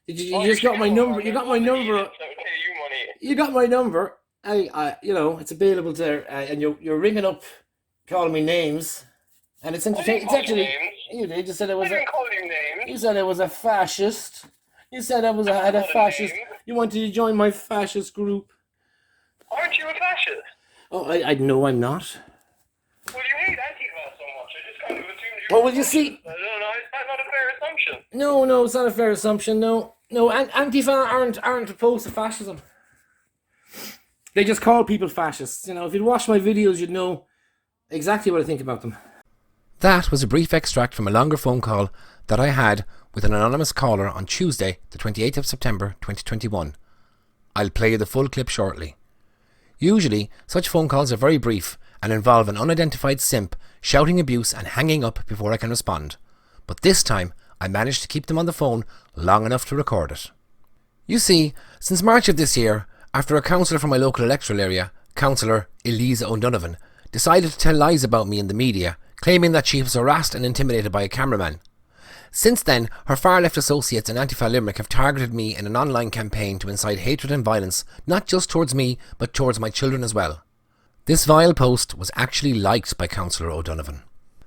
You just got my number. You got my number. You got my number. It's available there, and you're ringing up, calling me names, and it's entertaining. It's actually you did. You said it was a. You said it was a fascist. You said had a fascist. You wanted to join my fascist group. Aren't you a fascist? Oh, I know I'm not. Well, you hate Antifa so much. I just kind of assumed you. Well, you see. I don't know. Is that not a fair assumption? No, it's not a fair assumption. No, Antifa aren't opposed to fascism. They just call people fascists. If you'd watch my videos, you'd know exactly what I think about them. That was a brief extract from a longer phone call that I had with an anonymous caller on Tuesday, the 28th of September 2021. I'll play you the full clip shortly. Usually, such phone calls are very brief and involve an unidentified simp shouting abuse and hanging up before I can respond. But this time, I managed to keep them on the phone long enough to record it. You see, since March of this year, after a councillor from my local electoral area, Councillor Eliza O'Donovan, decided to tell lies about me in the media, claiming that she was harassed and intimidated by a cameraman. Since then, her far-left associates in Antifa Limerick have targeted me in an online campaign to incite hatred and violence, not just towards me, but towards my children as well. This vile post was actually liked by Councillor O'Donovan.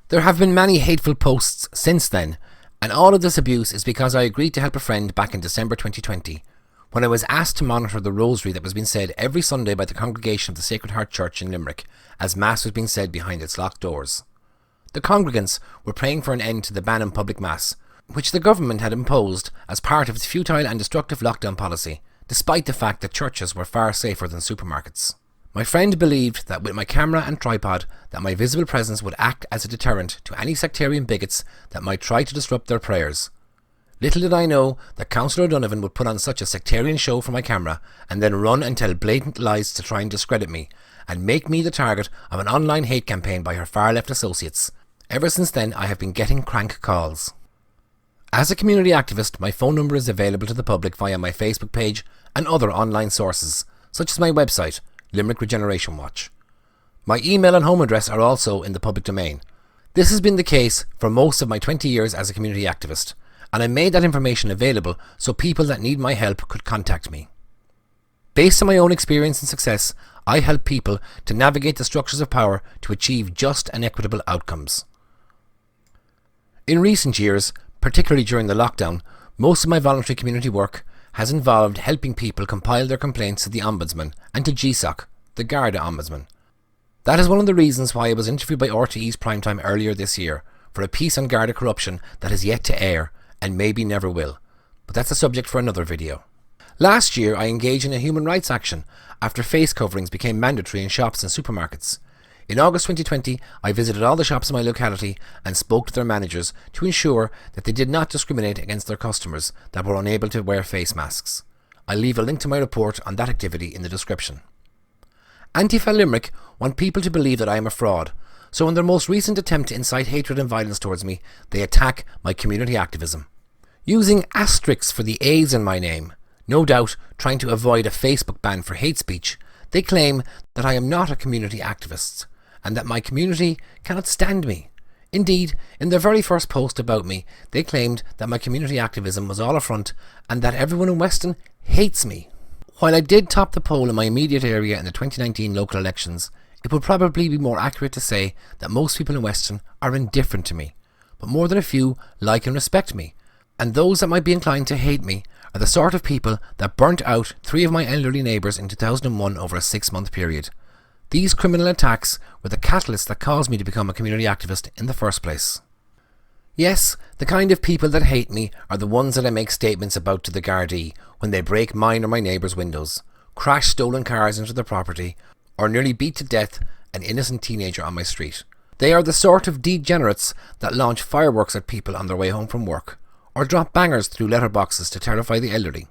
There have been many hateful posts since then, and all of this abuse is because I agreed to help a friend back in December 2020, when I was asked to monitor the rosary that was being said every Sunday by the congregation of the Sacred Heart Church in Limerick, as Mass was being said behind its locked doors. The congregants were praying for an end to the ban on public Mass, which the government had imposed as part of its futile and destructive lockdown policy, despite the fact that churches were far safer than supermarkets. My friend believed that with my camera and tripod, that my visible presence would act as a deterrent to any sectarian bigots that might try to disrupt their prayers. Little did I know that Councillor O'Donovan would put on such a sectarian show for my camera and then run and tell blatant lies to try and discredit me and make me the target of an online hate campaign by her far-left associates. Ever since then, I have been getting crank calls. As a community activist, my phone number is available to the public via my Facebook page and other online sources, such as my website, Limerick Regeneration Watch. My email and home address are also in the public domain. This has been the case for most of my 20 years as a community activist, and I made that information available so people that need my help could contact me. Based on my own experience and success, I help people to navigate the structures of power to achieve just and equitable outcomes. In recent years, particularly during the lockdown, most of my voluntary community work has involved helping people compile their complaints to the Ombudsman and to GSOC, the Garda Ombudsman. That is one of the reasons why I was interviewed by RTE's Primetime earlier this year for a piece on Garda corruption that is yet to air and maybe never will, but that's a subject for another video. Last year I engaged in a human rights action after face coverings became mandatory in shops and supermarkets. In August 2020, I visited all the shops in my locality and spoke to their managers to ensure that they did not discriminate against their customers that were unable to wear face masks. I'll leave a link to my report on that activity in the description. Antifa Limerick want people to believe that I am a fraud, so in their most recent attempt to incite hatred and violence towards me, they attack my community activism. Using asterisks for the A's in my name, no doubt trying to avoid a Facebook ban for hate speech, they claim that I am not a community activist, and that my community cannot stand me. Indeed, in their very first post about me, they claimed that my community activism was all a front and that everyone in Weston hates me. While I did top the poll in my immediate area in the 2019 local elections, it would probably be more accurate to say that most people in Weston are indifferent to me, but more than a few like and respect me, and those that might be inclined to hate me are the sort of people that burnt out 3 of my elderly neighbours in 2001 over a 6-month period. These criminal attacks were the catalyst that caused me to become a community activist in the first place. Yes, the kind of people that hate me are the ones that I make statements about to the Gardaí when they break mine or my neighbours' windows, crash stolen cars into their property, or nearly beat to death an innocent teenager on my street. They are the sort of degenerates that launch fireworks at people on their way home from work, or drop bangers through letterboxes to terrify the elderly.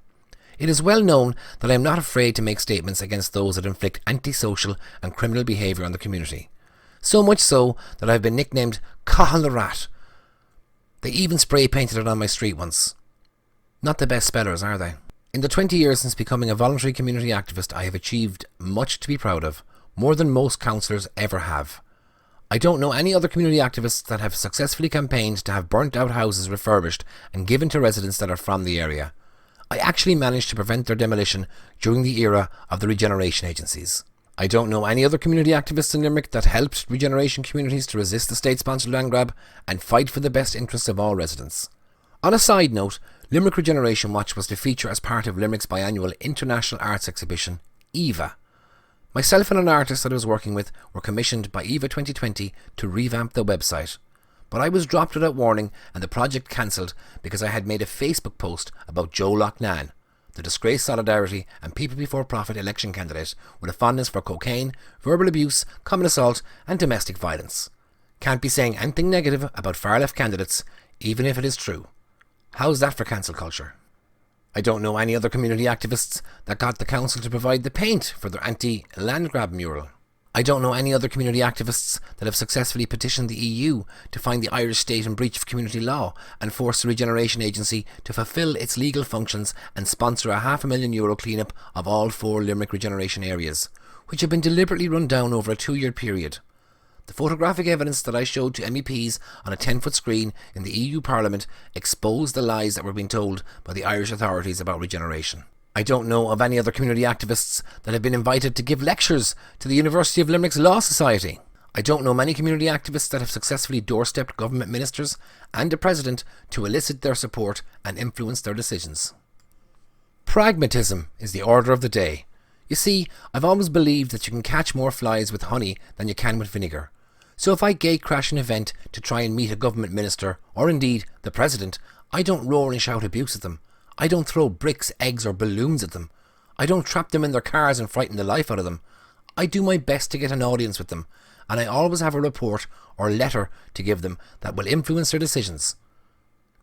It is well known that I am not afraid to make statements against those that inflict antisocial and criminal behaviour on the community. So much so that I have been nicknamed Cathal the Rat. They even spray painted it on my street once. Not the best spellers, are they? In the 20 years since becoming a voluntary community activist, I have achieved much to be proud of, more than most councillors ever have. I don't know any other community activists that have successfully campaigned to have burnt out houses refurbished and given to residents that are from the area. I actually managed to prevent their demolition during the era of the Regeneration agencies. I don't know any other community activists in Limerick that helped regeneration communities to resist the state-sponsored land grab and fight for the best interests of all residents. On a side note, Limerick Regeneration Watch was to feature as part of Limerick's biannual International Arts Exhibition, EVA. Myself and an artist that I was working with were commissioned by EVA 2020 to revamp the website. But I was dropped without warning and the project cancelled because I had made a Facebook post about Joe Loughnane, the disgraced Solidarity and People Before Profit election candidate with a fondness for cocaine, verbal abuse, common assault and domestic violence. Can't be saying anything negative about far-left candidates, even if it is true. How's that for cancel culture? I don't know any other community activists that got the council to provide the paint for their anti-land grab mural. I don't know any other community activists that have successfully petitioned the EU to find the Irish state in breach of community law and force the Regeneration Agency to fulfil its legal functions and sponsor a €500,000 clean-up of all 4 Limerick regeneration areas, which have been deliberately run down over a 2-year period. The photographic evidence that I showed to MEPs on a 10-foot screen in the EU Parliament exposed the lies that were being told by the Irish authorities about regeneration. I don't know of any other community activists that have been invited to give lectures to the University of Limerick's Law Society. I don't know many community activists that have successfully doorstepped government ministers and the President to elicit their support and influence their decisions. Pragmatism is the order of the day. You see, I've always believed that you can catch more flies with honey than you can with vinegar. So if I gatecrash an event to try and meet a government minister, or indeed the President, I don't roar and shout abuse at them. I don't throw bricks, eggs or balloons at them. I don't trap them in their cars and frighten the life out of them. I do my best to get an audience with them, and I always have a report or letter to give them that will influence their decisions.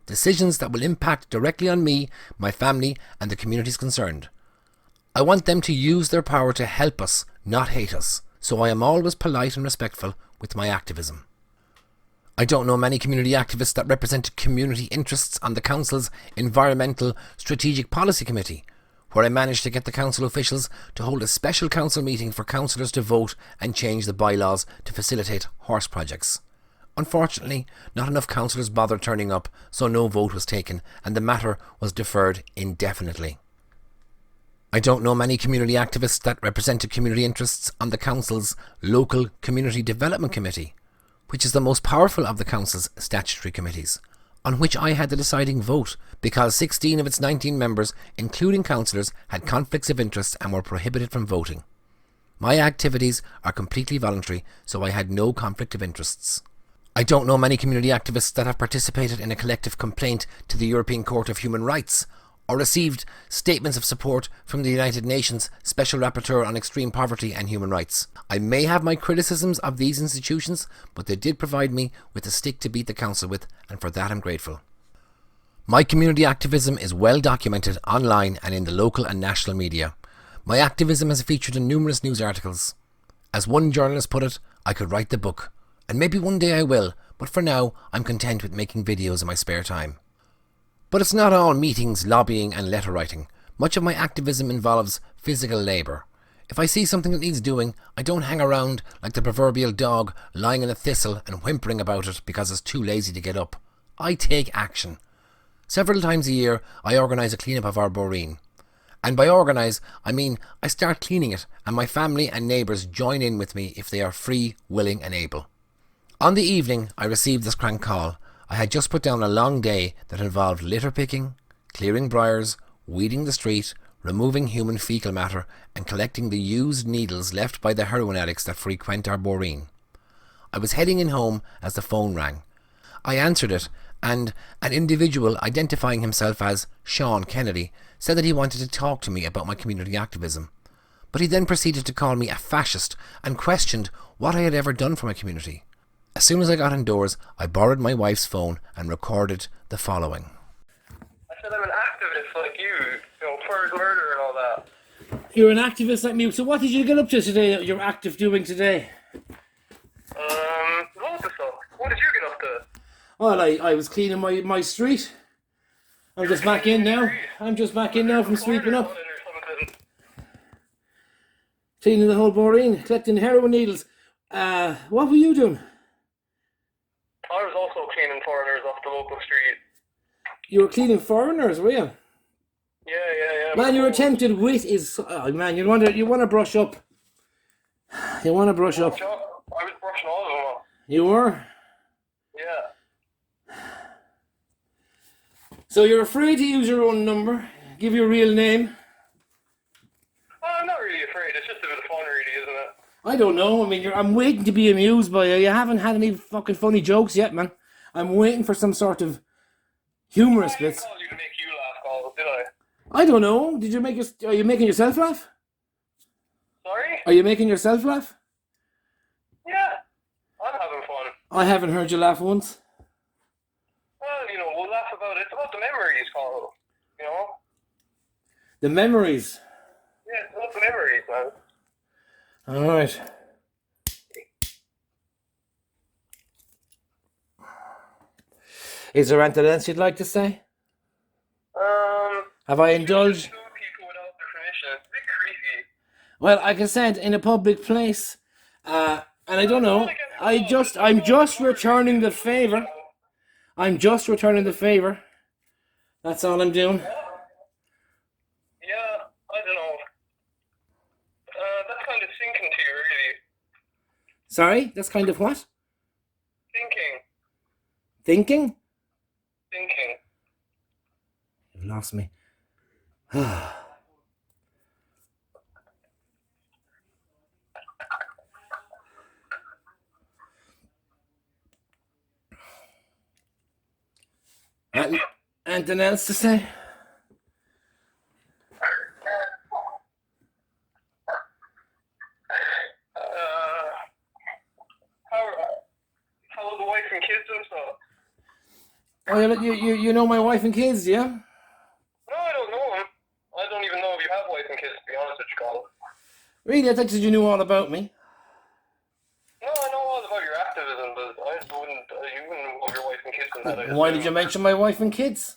Decisions that will impact directly on me, my family and the communities concerned. I want them to use their power to help us, not hate us, so I am always polite and respectful with my activism. I don't know many community activists that represent community interests on the Council's Environmental Strategic Policy Committee, where I managed to get the Council officials to hold a special Council meeting for councillors to vote and change the bylaws to facilitate horse projects. Unfortunately, not enough councillors bothered turning up, so no vote was taken and the matter was deferred indefinitely. I don't know many community activists that represented community interests on the Council's Local Community Development Committee, which is the most powerful of the Council's statutory committees, on which I had the deciding vote because 16 of its 19 members, including councillors, had conflicts of interest and were prohibited from voting. My activities are completely voluntary, so I had no conflict of interests. I don't know many community activists that have participated in a collective complaint to the European Court of Human Rights, or received statements of support from the United Nations Special Rapporteur on Extreme Poverty and Human Rights. I may have my criticisms of these institutions, but they did provide me with a stick to beat the Council with, and for that I'm grateful. My community activism is well documented online and in the local and national media. My activism has featured in numerous news articles. As one journalist put it, I could write the book, and maybe one day I will, but for now I'm content with making videos in my spare time. But it's not all meetings, lobbying and letter writing. Much of my activism involves physical labour. If I see something that needs doing, I don't hang around like the proverbial dog lying in a thistle and whimpering about it because it's too lazy to get up. I take action. Several times a year I organise a clean-up of our boreen. And by organise, I mean I start cleaning it and my family and neighbours join in with me if they are free, willing and able. On the evening I received this crank call. I had just put down a long day that involved litter picking, clearing briars, weeding the street, removing human fecal matter and collecting the used needles left by the heroin addicts that frequent our boreen. I was heading in home as the phone rang. I answered it and an individual identifying himself as Sean Kennedy said that he wanted to talk to me about my community activism. But he then proceeded to call me a fascist and questioned what I had ever done for my community. As soon as I got indoors, I borrowed my wife's phone and recorded the following. I said I'm an activist like you know, for murder and all that. You're an activist like me. So what did you get up to today that you're active doing today? Loads of stuff. What did you get up to? Well, I was cleaning my street. I'm just back in now. I'm just back in now from sweeping up. Cleaning the whole boreen, collecting heroin needles. What were you doing? I was also cleaning foreigners off the local street. You were cleaning foreigners, were you? Yeah. Man, your attempted wit is... Oh, man, you want to brush up. You want to brush up. I was brushing all of them off. You were? Yeah. So you're afraid to use your own number? Give your real name? I'm not really afraid. It's just a bit of fun, really, isn't it? I don't know. I mean, I'm waiting to be amused by you. You haven't had any fucking funny jokes yet, man. I'm waiting for some sort of humorous I didn't bits. call you to make you laugh, Carl, did I? I don't know. Are you making yourself laugh? Sorry? Are you making yourself laugh? Yeah. I'm having fun. I haven't heard you laugh once. Well, we'll laugh about it. It's about the memories, Carl. The memories. Yeah, it's about the memories, man. Alright. Is there anything else you'd like to say? Have I indulged? Sue people without their permission. It's a bit creepy. Well, like I said, in a public place, and I don't know, I'm just returning the favour. I'm just returning the favour. That's all I'm doing. Yeah, I don't know. That's kind of sinking to you, really. Sorry? That's kind of what? Thinking. Thinking? You've lost me. Anything else to say? How are the wife and kids and stuff? Oh, you know my wife and kids, yeah? No, I don't know them. I don't even know if you have wife and kids, to be honest with you, Colin. Really? I thought you knew all about me. No, I know all about your activism, but you wouldn't know your wife and kids and that. Why did you mention my wife and kids?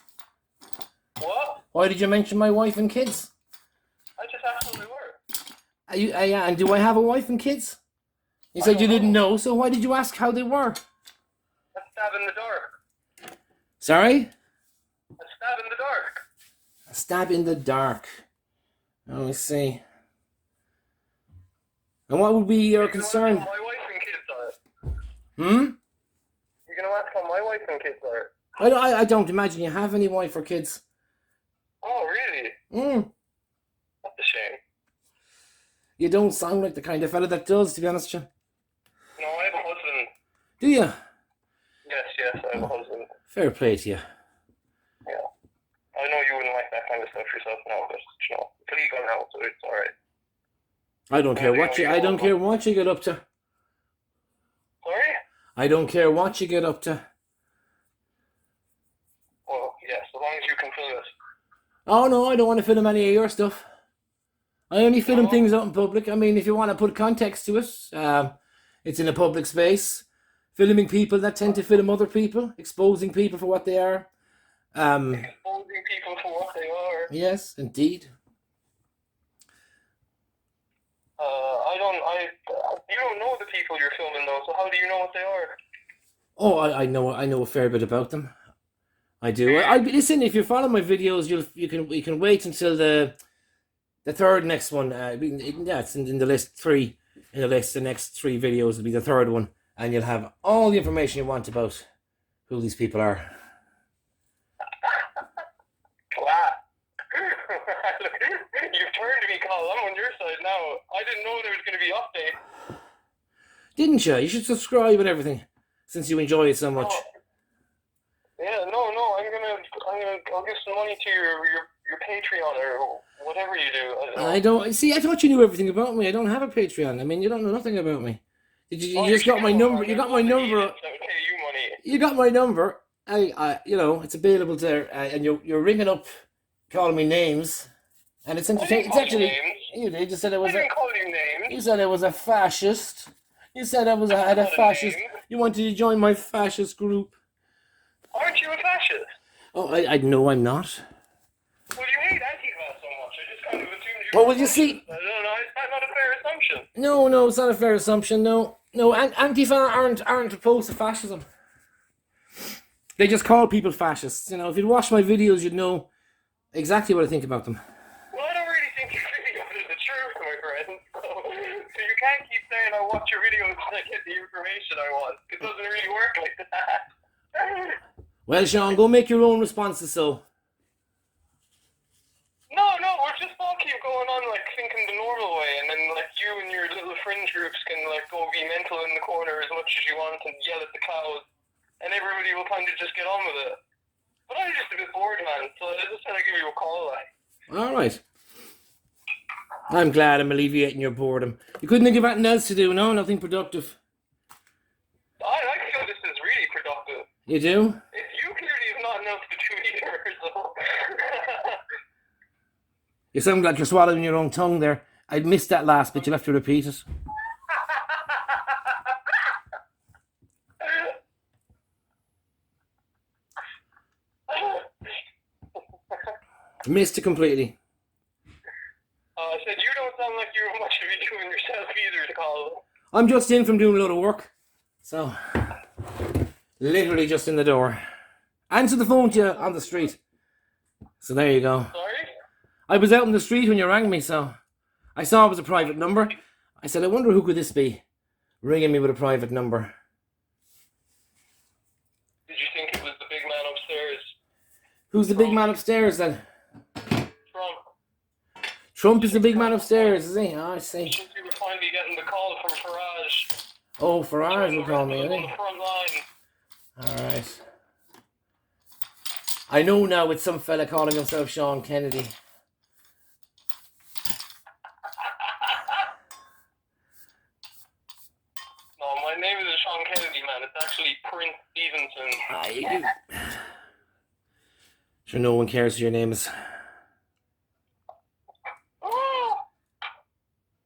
What? Why did you mention my wife and kids? I just asked who they were. And do I have a wife and kids? You said you didn't know, so why did you ask how they were? A stab in the dark. Sorry? A stab in the dark. A stab in the dark. Oh, I see. And what would be your concern? My wife and kids are. Hmm? You're going to ask how my wife and kids are? I don't imagine you have any wife or kids. Oh, really? That's a shame. You don't sound like the kind of fella that does, to be honest with you. No, I have a husband. Do you? Yes, I have a husband. Fair play to you. Yeah. I know you wouldn't like that kind of stuff yourself now, but, it's legal now, so it's alright. I don't care what you get up to. Sorry? I don't care what you get up to. Well, yes, as long as you can fill it. Oh no, I don't want to film any of your stuff. I only film things out in public. I mean, if you want to put context to it, it's in a public space. Filming people that tend to film other people, exposing people for what they are. Exposing people for what they are. Yes, indeed. You don't know the people you're filming though, so how do you know what they are? Oh, I know a fair bit about them. I do. Listen, if you follow my videos, you can wait until the third next one. It's in the list 3. In the list, the next 3 videos will be the third one, and you'll have all the information you want about who these people are. Class. You've turned to me, Carl. I'm on your side now. I didn't know there was going to be updates. Didn't you? You should subscribe and everything, since you enjoy it so much. Oh. Yeah, no. I'll give some money to your Patreon or whatever you do. I don't see. I thought you knew everything about me. I don't have a Patreon. I mean, you don't know nothing about me. You just got my number. You got my number. You got my number. It's available there, and you're ringing up, calling me names, and it's entertaining. It's actually you did. You said it was. I didn't call you names. You said it was a fascist. You said I had a fascist. You wanted to join my fascist group. Aren't you a fascist? Oh, I know I'm not. Well, you hate Antifa so much. I just kind of assumed you. Well, will you see? I don't know. Is that not a fair assumption? No, it's not a fair assumption. No, Antifa aren't opposed to fascism. They just call people fascists. If you'd watched my videos, you'd know exactly what I think about them. Well, I don't really think your videos are the truth, my friend. So you can't keep saying I watch your videos and I get the information I want. It doesn't really work like that. Well, Sean, go make your own responses, so. No, we're just all keep going on like thinking the normal way, and then like you and your little fringe groups can like go be mental in the corner as much as you want and yell at the cows, and everybody will kind of just get on with it. But I'm just a bit bored, man, so I just said I'd give you a call, like. Alright. I'm glad I'm alleviating your boredom. You couldn't think of anything else to do, no? Nothing productive. I feel this is really productive. You do? If you clearly have nothing else to do either, so. You sound like you're swallowing your own tongue there. I missed that last bit, you'll have to repeat it. Missed it completely. I said you don't sound like you have much to be doing yourself either, to call. I'm just in from doing a lot of work. So, literally just in the door. Answer the phone to you on the street. So there you go. Sorry? I was out in the street when you rang me, so I saw it was a private number. I said, I wonder who could this be ringing me with a private number. Did you think it was the big man upstairs? Who's the big man upstairs then? Trump. Trump is the big man upstairs, is he? Oh, I see. Since you were finally getting the call from Farage. Oh, Farage will call me, On is he? the front line. Alright. I know now it's some fella calling himself Sean Kennedy. No, my name is Sean Kennedy, man. It's actually Prince Stevenson. Sure, no one cares who your name is.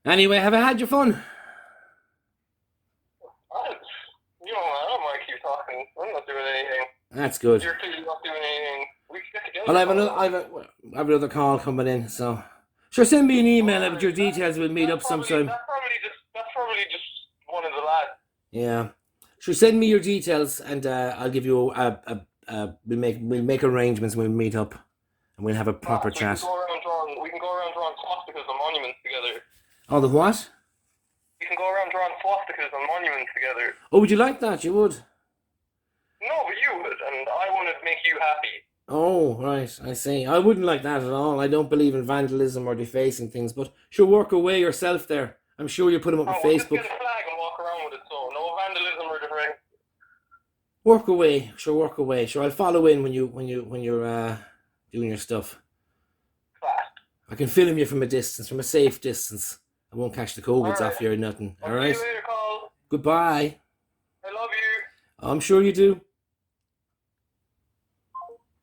Anyway, have I had your fun? I don't mind keep talking. I'm not doing anything. That's good. You're clearly not doing anything. We can get together. Well, I have another call coming in, so sure, send me an email with your details. We'll meet up sometime. That's probably just one of the lads. Yeah, sure. Send me your details, and I'll give you we'll make arrangements. We'll meet up, and we'll have a proper chat. We can go around drawing swastikas and monuments together. Oh, the what? We can go around drawing swastikas and monuments together. Oh, would you like that? You would. No, but you would, and I want to make you happy. Oh, right, I see. I wouldn't like that at all. I don't believe in vandalism or defacing things, but sure, work away yourself there. I'm sure you put them up on We'll Facebook. just get a flag and walk around with it, so no vandalism or defacing. Work away, sure, work away. Sure, I'll follow in when you're doing your stuff. Class. I can film you from a distance, from a safe distance. I won't catch the COVIDs All off you or nothing. I'll All right. see you later, Carl. Goodbye. I love you. I'm sure you do.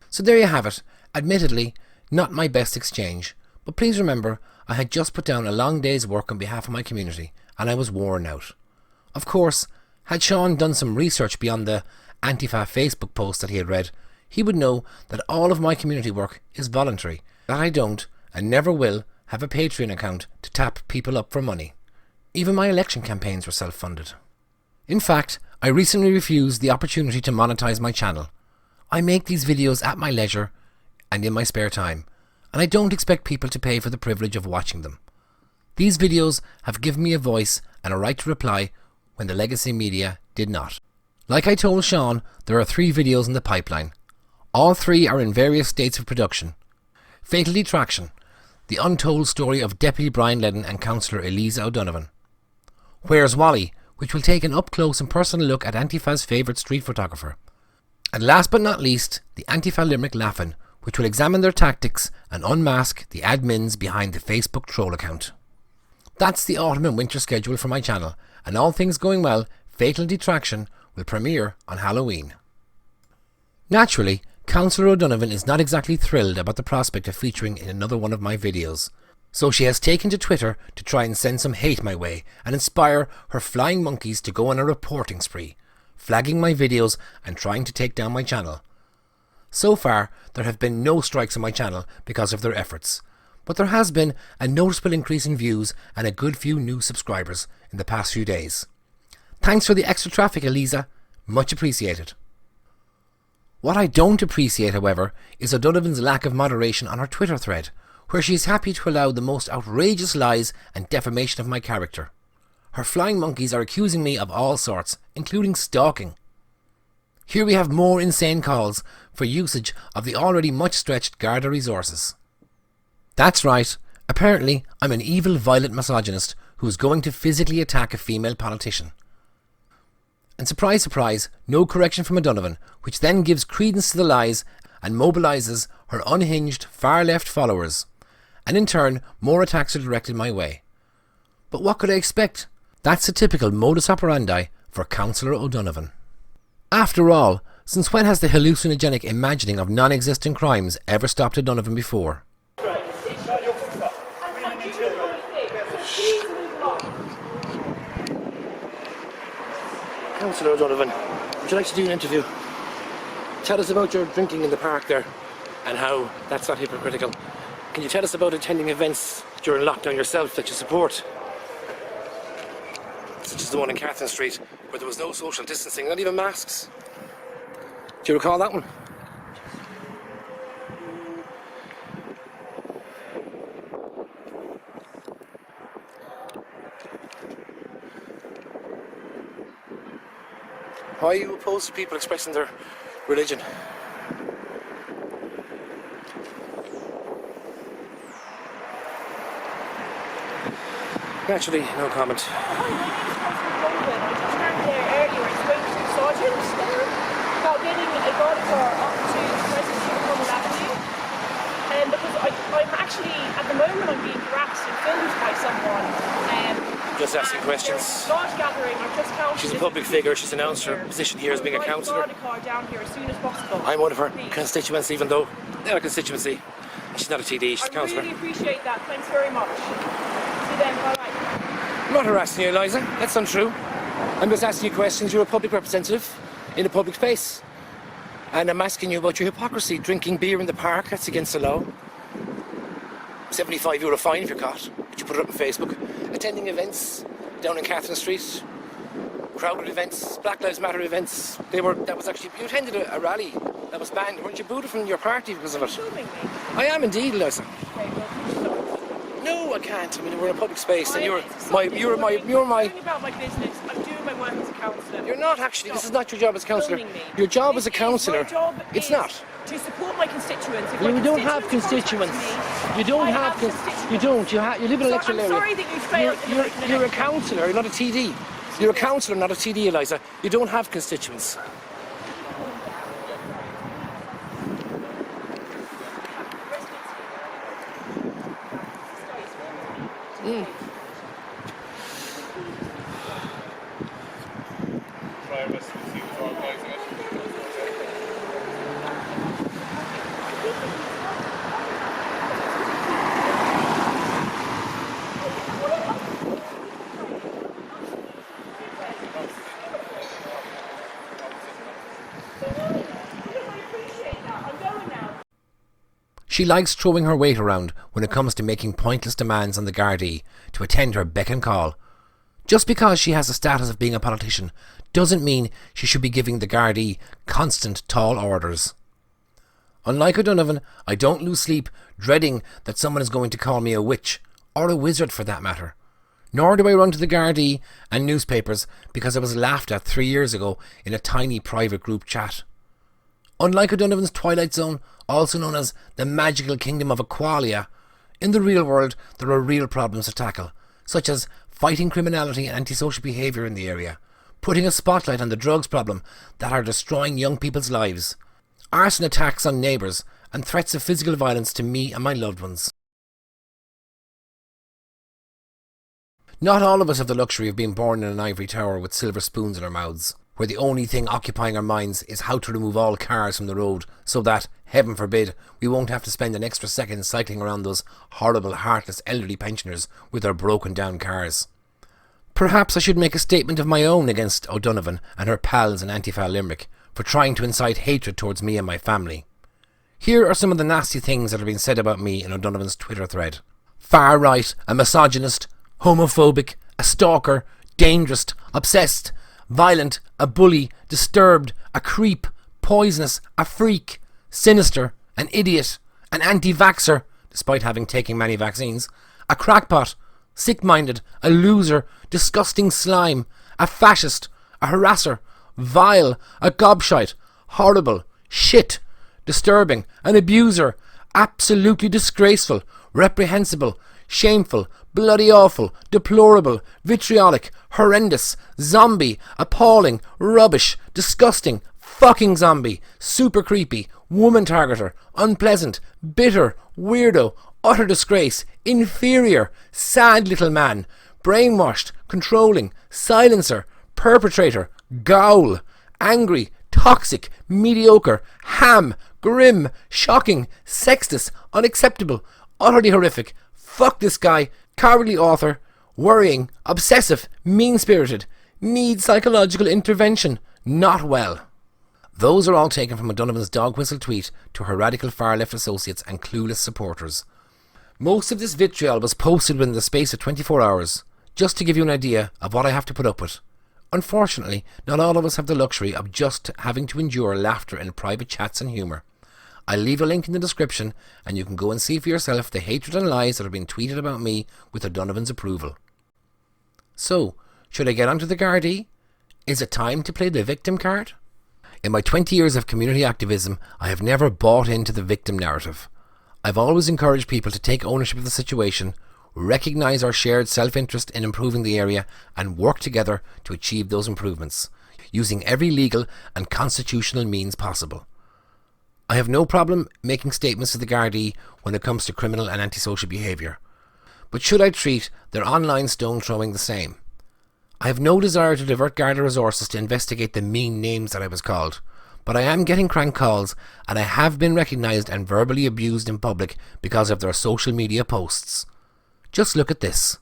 So there you have it. Admittedly, not my best exchange, but please remember, I had just put down a long day's work on behalf of my community, and I was worn out. Of course, had Sean done some research beyond the Antifa Facebook post that he had read, he would know that all of my community work is voluntary, that I don't, and never will, have a Patreon account to tap people up for money. Even my election campaigns were self-funded. In fact, I recently refused the opportunity to monetize my channel. I make these videos at my leisure and in my spare time, and I don't expect people to pay for the privilege of watching them. These videos have given me a voice and a right to reply when the legacy media did not. Like I told Sean, there are 3 videos in the pipeline. All 3 are in various states of production. Fatal Detraction, the untold story of Deputy Brian Ledden and Councillor Eliza O'Donovan. Where's Wally, which will take an up-close and personal look at Antifa's favourite street photographer. And last but not least, the Antifa Limerick Laughin', which will examine their tactics and unmask the admins behind the Facebook troll account. That's the autumn and winter schedule for my channel, and all things going well, Fatal Detraction will premiere on Halloween. Naturally, Councillor O'Donovan is not exactly thrilled about the prospect of featuring in another one of my videos, so she has taken to Twitter to try and send some hate my way and inspire her flying monkeys to go on a reporting spree, flagging my videos and trying to take down my channel. So far, there have been no strikes on my channel because of their efforts, but there has been a noticeable increase in views and a good few new subscribers in the past few days. Thanks for the extra traffic, Elisa. Much appreciated. What I don't appreciate, however, is O'Donovan's lack of moderation on her Twitter thread, where she is happy to allow the most outrageous lies and defamation of my character. Her flying monkeys are accusing me of all sorts, including stalking. Here we have more insane calls for usage of the already much stretched Garda resources. That's right, apparently I'm an evil, violent misogynist who is going to physically attack a female politician. And surprise, surprise, no correction from O'Donovan, which then gives credence to the lies and mobilises her unhinged far-left followers. And in turn, more attacks are directed my way. But what could I expect? That's a typical modus operandi for Councillor O'Donovan. After all, since when has the hallucinogenic imagining of non-existent crimes ever stopped O'Donovan before? Councillor O'Donovan, would you like to do an interview? Tell us about your drinking in the park there and how that's not hypocritical. Can you tell us about attending events during lockdown yourself that you support? Such as the one in Catherine Street, where there was no social distancing, not even masks. Do you recall that one? Why are you opposed to people expressing their religion? Naturally, no comment. About getting a bodyguard up to President Common Avenue. Because I'm actually, at the moment, I'm being harassed and filmed by someone. Just asking questions. Large gathering. I've just counted. She's a public figure. She's announced her position here as being a councillor. Down here as soon as possible. I'm one of her constituents, even though they're a constituency. She's not a TD, she's a councillor. I really appreciate that. Thanks very much. See you then. Bye-bye. I'm not harassing you, Eliza. That's untrue. I'm just asking you questions. You're a public representative in a public space. And I'm asking you about your hypocrisy. Drinking beer in the park, that's against the law. €75 fine if you're caught, but you put it up on Facebook. Attending events down in Catherine Street, crowded events, Black Lives Matter events. You attended a rally that was banned. Weren't you booted from your party because of it? Filming me. I am indeed, Eliza. Okay, well, No, I can't. I mean, we're in a public space, and you're I'm doing about my business. I'm doing my work as a councillor. You're not actually. This is not your job as a councillor. Filming me. Your job as a This is councillor. my job It's is not. to support my constituents. If You my don't have constituents constituents. contact me, You don't I have. constituents. You don't. You live in an electoral I'm area. sorry that you failed in the You're a election. councillor. You're not a TD. You're a councillor, not a TD, Eliza. You don't have constituents. She likes throwing her weight around when it comes to making pointless demands on the Gardaí to attend her beck and call. Just because she has the status of being a politician doesn't mean she should be giving the Gardaí constant tall orders. Unlike O'Donovan, I don't lose sleep dreading that someone is going to call me a witch, or a wizard for that matter. Nor do I run to the Gardaí and newspapers because I was laughed at 3 years ago in a tiny private group chat. Unlike O'Donovan's Twilight Zone, also known as the magical kingdom of Aqualia, in the real world there are real problems to tackle, such as fighting criminality and antisocial behaviour in the area, putting a spotlight on the drugs problem that are destroying young people's lives, arson attacks on neighbours, and threats of physical violence to me and my loved ones. Not all of us have the luxury of being born in an ivory tower with silver spoons in our mouths, where the only thing occupying our minds is how to remove all cars from the road so that, heaven forbid, we won't have to spend an extra second cycling around those horrible, heartless elderly pensioners with their broken down cars. Perhaps I should make a statement of my own against O'Donovan and her pals in Antifa Limerick for trying to incite hatred towards me and my family. Here are some of the nasty things that have been said about me in O'Donovan's Twitter thread. Far right, a misogynist, homophobic, a stalker, dangerous, obsessed, violent, a bully, disturbed, a creep, poisonous, a freak, sinister, an idiot, an anti-vaxxer, despite having taken many vaccines, a crackpot, sick-minded, a loser, disgusting slime, a fascist, a harasser, vile, a gobshite, horrible, shit, disturbing, an abuser, absolutely disgraceful, reprehensible, shameful, bloody awful, deplorable, vitriolic, horrendous, zombie, appalling, rubbish, disgusting, fucking zombie, super creepy, woman targeter, unpleasant, bitter, weirdo, utter disgrace, inferior, sad little man, brainwashed, controlling, silencer, perpetrator, ghoul, angry, toxic, mediocre, ham, grim, shocking, sexist, unacceptable, utterly horrific, fuck this guy, cowardly author, worrying, obsessive, mean-spirited, needs psychological intervention, not well. Those are all taken from O'Donovan's dog whistle tweet to her radical far-left associates and clueless supporters. Most of this vitriol was posted within the space of 24 hours, just to give you an idea of what I have to put up with. Unfortunately, not all of us have the luxury of just having to endure laughter in private chats and humour. I'll leave a link in the description and you can go and see for yourself the hatred and lies that have been tweeted about me with O'Donovan's approval. So, should I get onto the Gardaí? Is it time to play the victim card? In my 20 years of community activism, I have never bought into the victim narrative. I've always encouraged people to take ownership of the situation, recognise our shared self-interest in improving the area and work together to achieve those improvements, using every legal and constitutional means possible. I have no problem making statements to the Gardaí when it comes to criminal and antisocial behaviour, but should I treat their online stone throwing the same? I have no desire to divert Garda resources to investigate the mean names that I was called, but I am getting crank calls and I have been recognised and verbally abused in public because of their social media posts. Just look at this.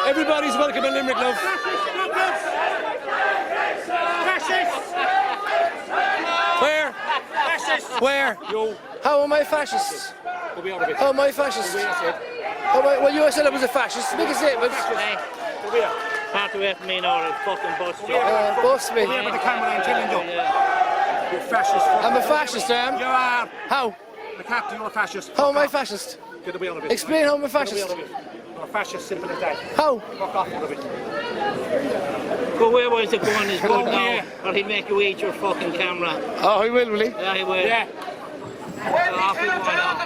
Everybody's welcome in Limerick, love. Where? Where? Yo. How am I fascist? We'll be out of it. How am I fascist? Well, you said I was a fascist. Make a statement. Can't away from me now, fucking bust you. Bust me. We'll be the camera and telling you. You're fascist. I'm a fascist, I am. You are. How? The captain, you're a fascist. How am I fascist? Get away out of it. Explain how I'm a fascist. You're a fascist, simple as that. How? Fuck off out of it. Go where was it going is good now, or he'll make you eat your fucking camera. Oh, he will he? Yeah, he will. Yeah. Off you go now.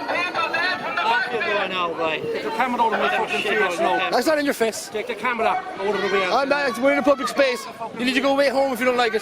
Off you go now, boy. Get the camera out of my fucking face now. That's not in your face. Take the camera out of the way. I'm not. We're in a public space. You need to go away home if you don't like it.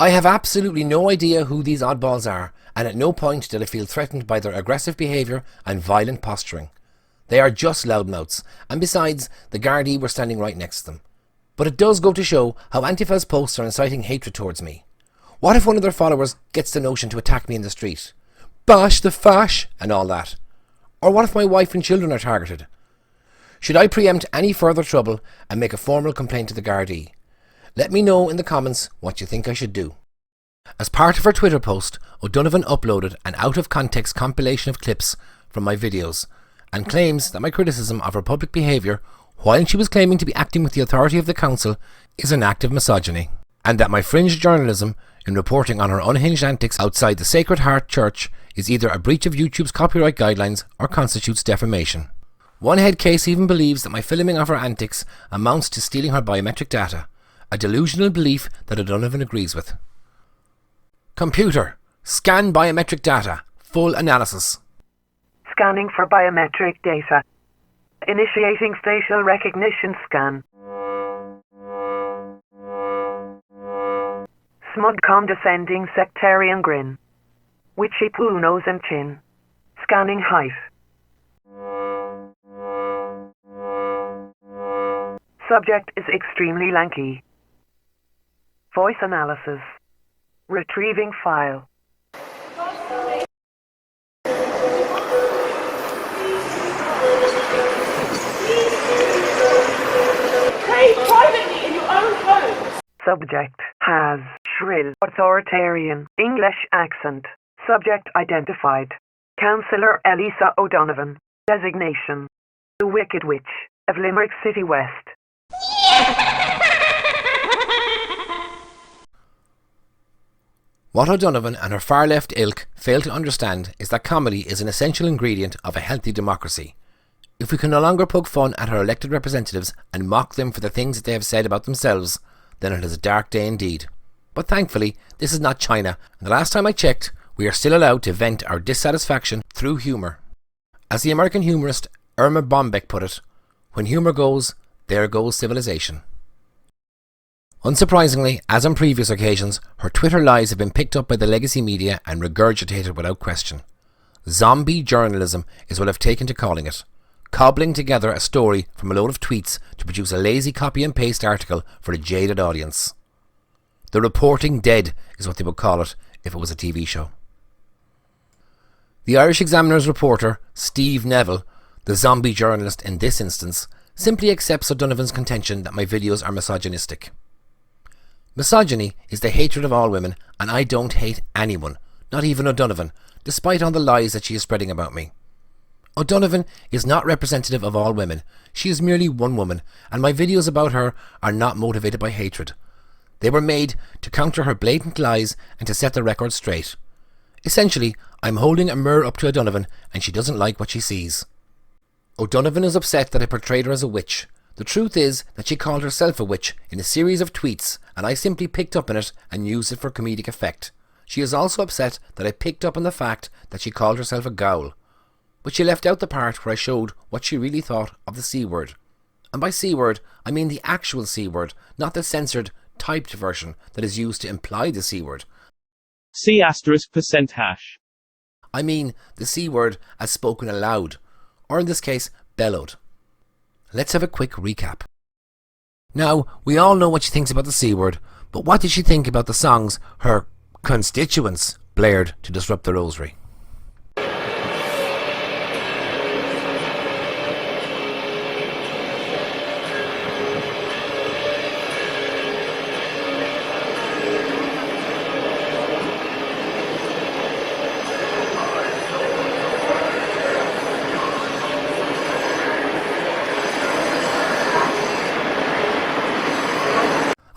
I have absolutely no idea who these oddballs are, and at no point did I feel threatened by their aggressive behaviour and violent posturing. They are just loudmouths, and besides, the Gardaí were standing right next to them. But it does go to show how Antifa's posts are inciting hatred towards me. What if one of their followers gets the notion to attack me in the street? Bash the fash and all that. Or what if my wife and children are targeted? Should I preempt any further trouble and make a formal complaint to the Gardaí? Let me know in the comments what you think I should do. As part of her Twitter post, O'Donovan uploaded an out-of-context compilation of clips from my videos and claims that my criticism of her public behaviour while she was claiming to be acting with the authority of the council is an act of misogyny, and that my fringe journalism in reporting on her unhinged antics outside the Sacred Heart Church is either a breach of YouTube's copyright guidelines or constitutes defamation. One head case even believes that my filming of her antics amounts to stealing her biometric data, a delusional belief that O'Donovan agrees with. Computer, scan biometric data, full analysis. Scanning for biometric data. Initiating facial recognition scan. Smug condescending sectarian grin. Witchy poo nose and chin. Scanning height. Subject is extremely lanky. Voice analysis. Retrieving file. Pray privately in your own home. Subject has shrill, authoritarian English accent. Subject identified. Councillor Elisa O'Donovan. Designation: the Wicked Witch of Limerick City West. What O'Donovan and her far-left ilk fail to understand is that comedy is an essential ingredient of a healthy democracy. If we can no longer poke fun at our elected representatives and mock them for the things that they have said about themselves, then it is a dark day indeed. But thankfully, this is not China, and the last time I checked, we are still allowed to vent our dissatisfaction through humour. As the American humorist Irma Bombeck put it, when humour goes, there goes civilization. Unsurprisingly, as on previous occasions, her Twitter lies have been picked up by the legacy media and regurgitated without question. Zombie journalism is what I've taken to calling it, cobbling together a story from a load of tweets to produce a lazy copy and paste article for a jaded audience. The reporting dead is what they would call it if it was a TV show. The Irish Examiner's reporter, Steve Neville, the zombie journalist in this instance, simply accepts O'Donovan's contention that my videos are misogynistic. Misogyny is the hatred of all women, and I don't hate anyone, not even O'Donovan, despite all the lies that she is spreading about me. O'Donovan is not representative of all women. She is merely one woman, and my videos about her are not motivated by hatred. They were made to counter her blatant lies and to set the record straight. Essentially, I'm holding a mirror up to O'Donovan, and she doesn't like what she sees. O'Donovan is upset that I portrayed her as a witch. The truth is that she called herself a witch in a series of tweets, and I simply picked up on it and used it for comedic effect. She is also upset that I picked up on the fact that she called herself a ghoul. But she left out the part where I showed what she really thought of the C word. And by C word, I mean the actual C word, not the censored, typed version that is used to imply the C word. C %#. I mean the C word as spoken aloud, or in this case, bellowed. Let's have a quick recap. Now, we all know what she thinks about the C word, but what did she think about the songs her constituents blared to disrupt the rosary?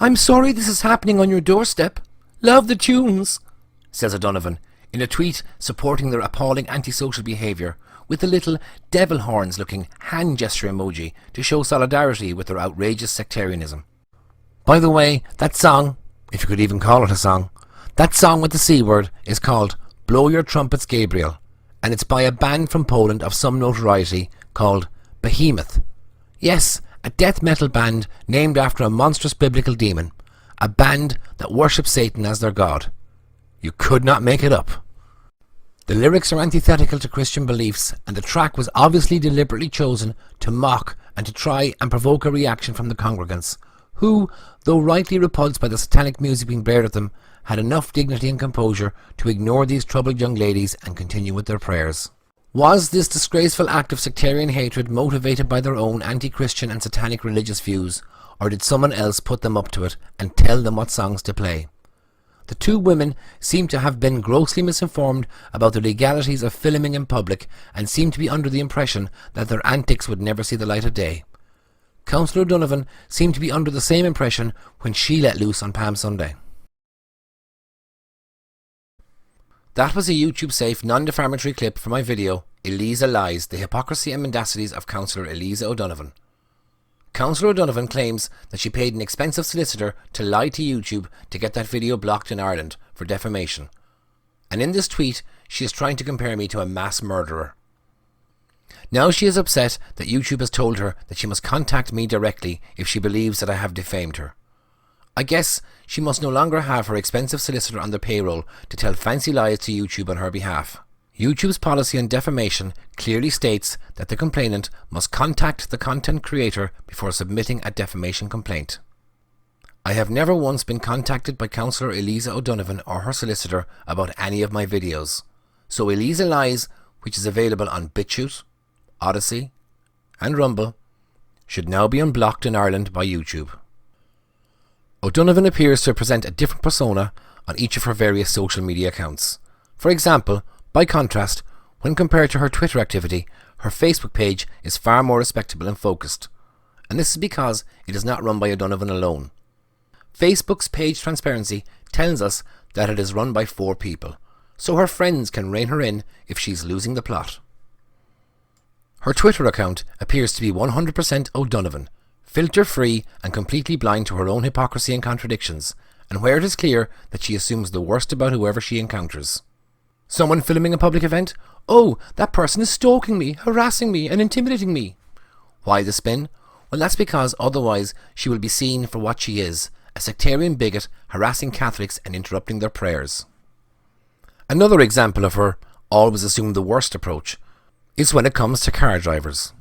"I'm sorry this is happening on your doorstep. Love the tunes," says O'Donovan in a tweet supporting their appalling antisocial behaviour with the little devil horns looking hand gesture emoji to show solidarity with their outrageous sectarianism. By the way, that song, if you could even call it a song, that song with the C word is called Blow Your Trumpets Gabriel, and it's by a band from Poland of some notoriety called Behemoth. Yes, a death metal band named after a monstrous biblical demon, a band that worships Satan as their god. You could not make it up. The lyrics are antithetical to Christian beliefs, and the track was obviously deliberately chosen to mock and to try and provoke a reaction from the congregants, who, though rightly repulsed by the satanic music being blared at them, had enough dignity and composure to ignore these troubled young ladies and continue with their prayers. Was this disgraceful act of sectarian hatred motivated by their own anti-Christian and satanic religious views, or did someone else put them up to it and tell them what songs to play? The two women seem to have been grossly misinformed about the legalities of filming in public and seem to be under the impression that their antics would never see the light of day. Councillor O'Donovan seemed to be under the same impression when she let loose on Palm Sunday. That was a YouTube-safe, non-defamatory clip from my video, Elisa Lies, the Hypocrisy and Mendacities of Councillor Eliza O'Donovan. Councillor O'Donovan claims that she paid an expensive solicitor to lie to YouTube to get that video blocked in Ireland for defamation. And in this tweet, she is trying to compare me to a mass murderer. Now she is upset that YouTube has told her that she must contact me directly if she believes that I have defamed her. I guess she must no longer have her expensive solicitor on the payroll to tell fancy lies to YouTube on her behalf. YouTube's policy on defamation clearly states that the complainant must contact the content creator before submitting a defamation complaint. I have never once been contacted by Councillor Eliza O'Donovan or her solicitor about any of my videos, so Eliza Lies, which is available on BitChute, Odyssey and Rumble, should now be unblocked in Ireland by YouTube. O'Donovan appears to present a different persona on each of her various social media accounts. For example, by contrast, when compared to her Twitter activity, her Facebook page is far more respectable and focused, and this is because it is not run by O'Donovan alone. Facebook's page transparency tells us that it is run by 4 people, so her friends can rein her in if she's losing the plot. Her Twitter account appears to be 100% O'Donovan, filter-free and completely blind to her own hypocrisy and contradictions, and where it is clear that she assumes the worst about whoever she encounters. Someone filming a public event? Oh, that person is stalking me, harassing me and intimidating me. Why the spin? Well, that's because otherwise she will be seen for what she is, a sectarian bigot harassing Catholics and interrupting their prayers. Another example of her always assume the worst approach is when it comes to car drivers.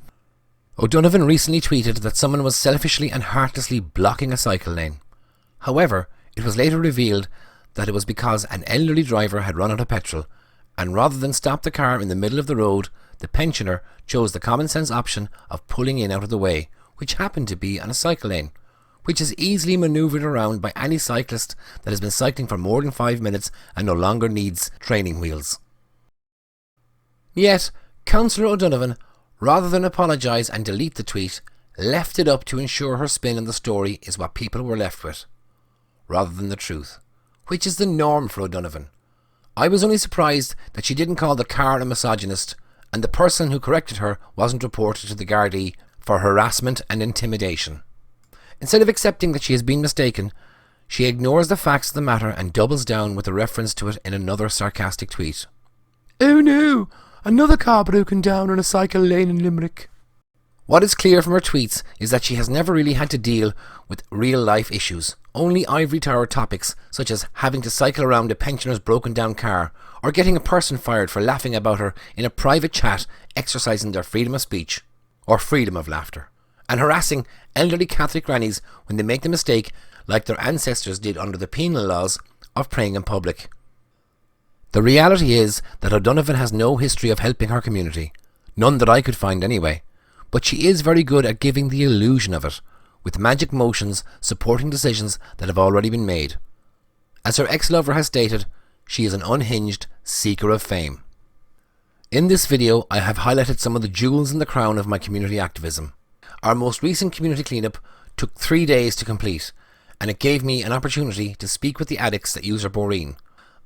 O'Donovan recently tweeted that someone was selfishly and heartlessly blocking a cycle lane. However, it was later revealed that it was because an elderly driver had run out of petrol, and rather than stop the car in the middle of the road, the pensioner chose the common sense option of pulling in out of the way, which happened to be on a cycle lane, which is easily manoeuvred around by any cyclist that has been cycling for more than 5 minutes and no longer needs training wheels. Yet, Councillor O'Donovan, rather than apologise and delete the tweet, left it up to ensure her spin on the story is what people were left with, rather than the truth, which is the norm for O'Donovan. I was only surprised that she didn't call the car a misogynist, and the person who corrected her wasn't reported to the Gardaí for harassment and intimidation. Instead of accepting that she has been mistaken, she ignores the facts of the matter and doubles down with a reference to it in another sarcastic tweet. Oh no! Another car broken down on a cycle lane in Limerick. What is clear from her tweets is that she has never really had to deal with real-life issues, only ivory tower topics such as having to cycle around a pensioner's broken down car, or getting a person fired for laughing about her in a private chat exercising their freedom of speech, or freedom of laughter, and harassing elderly Catholic grannies when they make the mistake, like their ancestors did under the penal laws, of praying in public. The reality is that O'Donovan has no history of helping her community, none that I could find anyway, but she is very good at giving the illusion of it, with magic motions supporting decisions that have already been made. As her ex-lover has stated, she is an unhinged seeker of fame. In this video, I have highlighted some of the jewels in the crown of my community activism. Our most recent community cleanup took 3 days to complete, and it gave me an opportunity to speak with the addicts that use our boreen.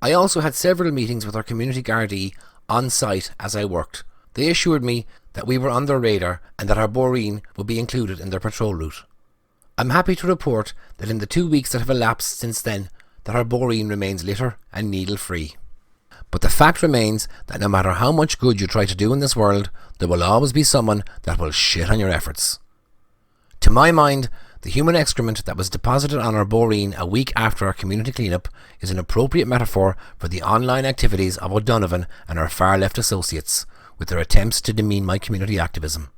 I also had several meetings with our community Gardaí on site as I worked. They assured me that we were on their radar and that our boreen would be included in their patrol route. I'm happy to report that in the 2 weeks that have elapsed since then, that our boreen remains litter and needle free. But the fact remains that no matter how much good you try to do in this world, there will always be someone that will shit on your efforts. To my mind, the human excrement that was deposited on our boreen a week after our community cleanup is an appropriate metaphor for the online activities of O'Donovan and our far-left associates, with their attempts to demean my community activism.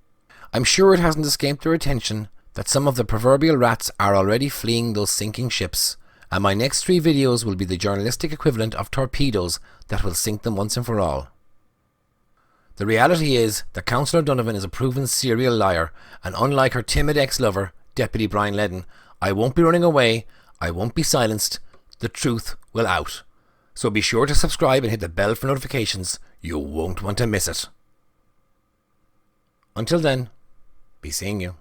I'm sure it hasn't escaped their attention that some of the proverbial rats are already fleeing those sinking ships, and my next 3 videos will be the journalistic equivalent of torpedoes that will sink them once and for all. The reality is that Councillor O'Donovan is a proven serial liar, and unlike her timid ex-lover, Deputy Brian Ledden, I won't be running away, I won't be silenced, the truth will out. So be sure to subscribe and hit the bell for notifications, you won't want to miss it. Until then, be seeing you.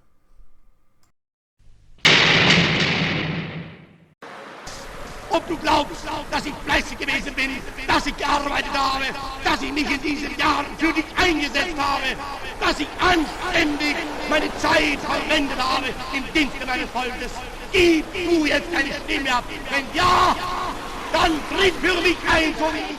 Ob du glaubst, dass ich fleißig gewesen bin, dass ich gearbeitet habe, dass ich mich in diesen Jahren für dich eingesetzt habe, dass ich anständig meine Zeit verwendet habe im Dienste meines Volkes. Gib du jetzt deine Stimme ab. Wenn ja, dann tritt für mich ein, so wie ich